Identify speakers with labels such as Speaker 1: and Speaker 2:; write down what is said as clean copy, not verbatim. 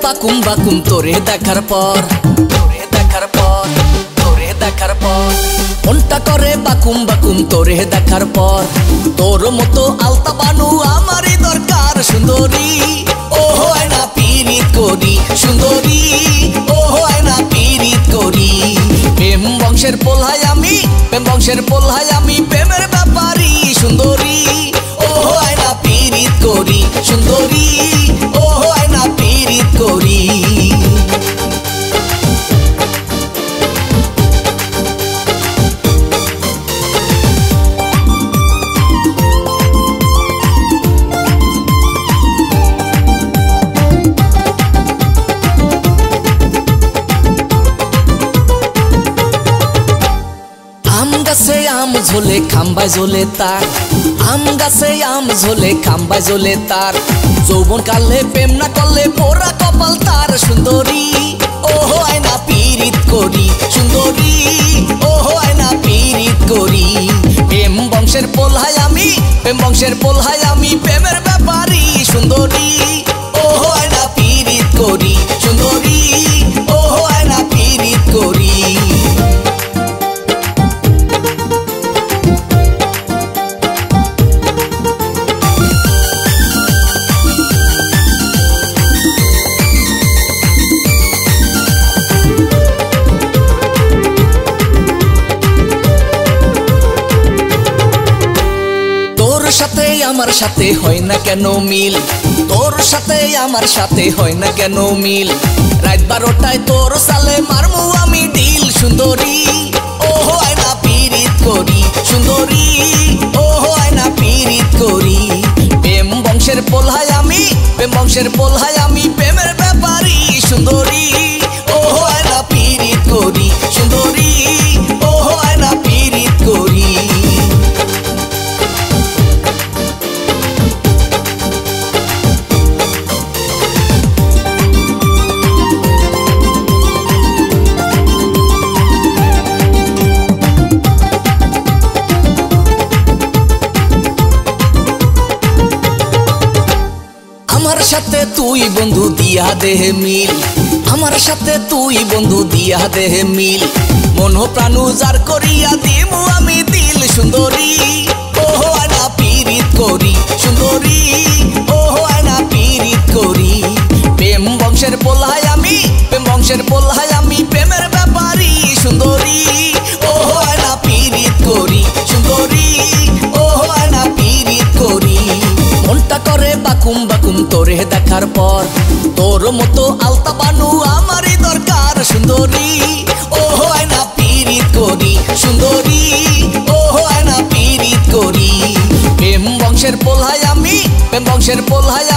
Speaker 1: বাকুম বাকুম তোরে দেখার পর মনটা করে বাকুম বাকুম তোরে দেখার পর। তোর মতো আলতা বানু আমারই দরকার সুন্দরী। ও হয় না পিরিত করি সুন্দরী, ও হয় না পিরিত করি। প্রেম বংশের পোলহাই আমি, প্রেম বংশের পোলহাই আমি, প্রেমের ব্যাপারী সুন্দরী। ও হয় না পিরিত করি সুন্দরী, ও হয় না পিরিত করি। আম গাছে আম ঝোলে খাম্বায় ঝোলে তার, আম গাছে আম ঝোলে খাম্বায় ঝোলে তার। যৌবন কালে প্রেম না করলে পোড়া কপাল তার সুন্দরী। ও হয় না পিরিত করি সুন্দরী, ও হয় না পিরিত করি। প্রেম বংশের পোলহাই আমি, প্রেম বংশের পোলহাই আমি, প্রেমের ব্যাপারী সুন্দরী। ও হয় না পিরিত করি সুন্দরী, ও হয় না পিরিত করি। সাথে আমার সাথে হয় না কেন মিল, তোর সাথে আমার সাথে হয় না কেন মিল। রাত 12টায় তোর সালে মারমু আমি ঢিল সুন্দরী। ও হয় না পিরিত করি সুন্দরী, ও হয় না পিরিত করি। প্রেম বংশের পোলহাই আমি, প্রেম বংশের পোলহাই আমি, প্রেমের ব্যাপারী সুন্দরী। ও হয় না পিরিত করি সুন্দরী, ও হয় না পিরিত করি। আমার সাথে তুই বন্ধু দিয়া দেহে মিল, আমার সাথে তুই বন্ধু দিয়া দেহে মিল। মন প্রাণ উজাড় করিয়া দিমু আমি দিল সুন্দরী। ও হয় না পিরিত করি সুন্দরী, ও হয় না পিরিত করি। প্রেম বংশের পোলহাই আমি, প্রেম বংশের পোলহাই আমি, প্রেমের ব্যাপারী সুন্দরী। ও হয় না পিরিত করি সুন্দরী, ও হয় না পিরিত করি। মনটা করে বাকুম বাকুম তোরে দেখার পর। তোর মতো আলতা বানু আমারই দরকার সুন্দরী। ও হয় না পিরিত করি সুন্দরী, ও হয় না পিরিত করি। প্রেম বংশের পোলহাই আমি, প্রেম বংশের পোলহাই